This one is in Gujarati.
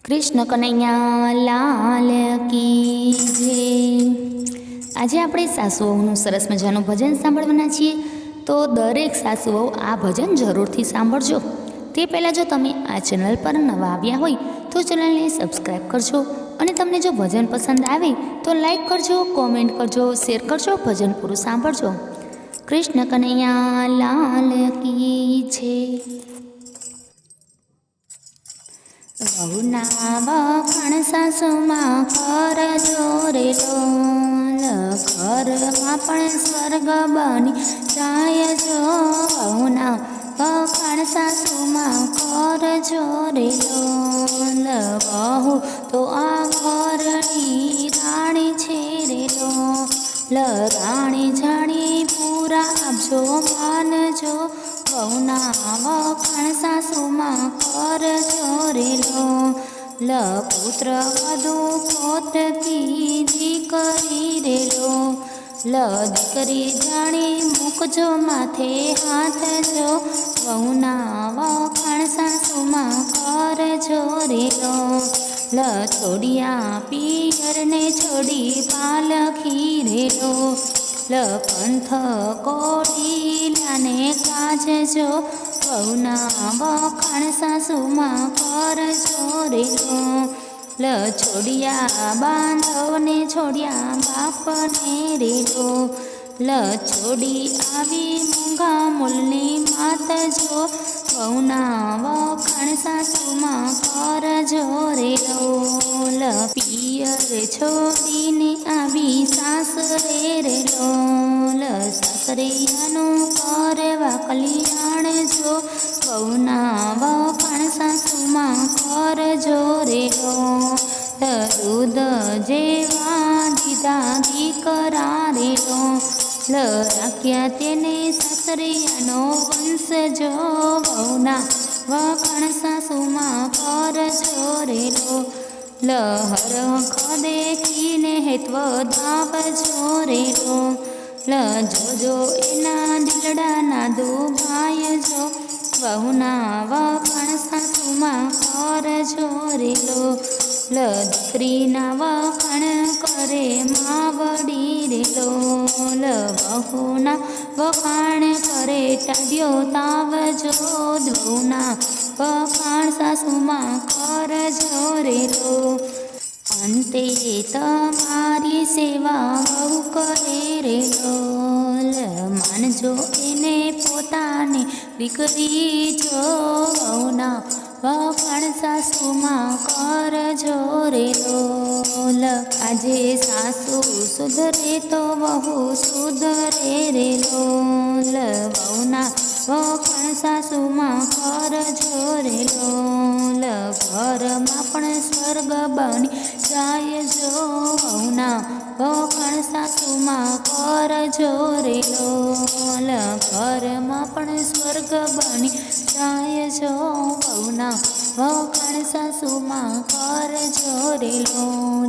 કૃષ્ણ કનૈયા લાલ કી જય। આજે આપણે સાસુઓનું સરસ મજાનું ભજન સાંભળવાના છીએ, તો દરેક સાસુઓ આ ભજન જરૂરથી સાંભળજો। તે પહેલાં જો તમે આ ચેનલ પર નવા આવ્યા હોય તો ચેનલને સબસ્ક્રાઈબ કરજો, અને તમને જો ભજન પસંદ આવે તો લાઈક કરજો, કોમેન્ટ કરજો, શેર કરજો, ભજન પૂરું સાંભળજો। કૃષ્ણ કનૈયા લાલ કી જય। વહુના વખાણ સાસુમાં કરજો રે લોલ, ઘરમાં પણ સ્વર્ગ બની જાય જો। વહુના વખાણ સાસુમાં કરજો રે લોલ, વહુ તો આ ઘરની રાણી છે રે લોલ, રાણી જાણી પૂરા આપજો માનજો। વહુના વખાણ સાસુમાં કરજો રે લોલ, પુત્ર વધુ પોતકી દીકરી રે લોલ, દીકરી જાણી મૂકજો માથે હાથ જો। વહુના વખાણ સાસુમાં કરજો રે લોલ, છોડિયા પિયરને છોડી પાલખી રે લોલ, પંથ કોડીલાને કાજજો। વહુના વખાણ સાસુમાં કરજો રે લોલ, છોડિયા બાંધવને છોડિયા બાપને રે લોલ, છોડી આવી મૂંગા મૂલની માત જો। વહુના વખાણ સાસુમાં કરજો રે લોલ, પિયર છોડીને આવી સાસરે રે લોલ, સાસરિયાનું કરવા કલ્યાણ જો। વહુના વખાણ સાસુમાં કરજો રે લોલ, દૂધ જેવા દીધા દીકરા રે લોલ, રાખ્યા તેને સાસરિયાનો વંશ જો। વહુના વખાણ સાસુમાં કરજો રે લોલ, હરખ દેખીને હેત્વ દાવજો રે લોલ, જોજો એના દિલડાના દુભાય જો। વહુના વખાણ સાસુમાં કરજો રે લોલ, દીકરીના વખાણ કરે માવડી રે લોલ, વહુના વખાણ કરે ટાઢ્યો તાવજો। વહુના વખાણ સાસુમાં કરજો રે લોલ, અંતે તમારી સેવા બહુ કરે રે લોલ, માનજો એને પોતાને દીકરી જો। વહુના વખાણ સાસુમાં કરજો રે લોલ, આજે સાસુ સુધરે તો વહુ સુધરે રે લોલ, વહુના વખાણ સાસુમાં કરજો રે લોલ, ઘરમાં પણ સ્વર્ગ બની જાય જો। વહુના વખાણ સાસુમાં કરજો રે લોલ, ઘરમાં પણ સ્વર્ગ બની જાય જો। વહુના વખાણ સાસુમાં કરજો રે લોલ।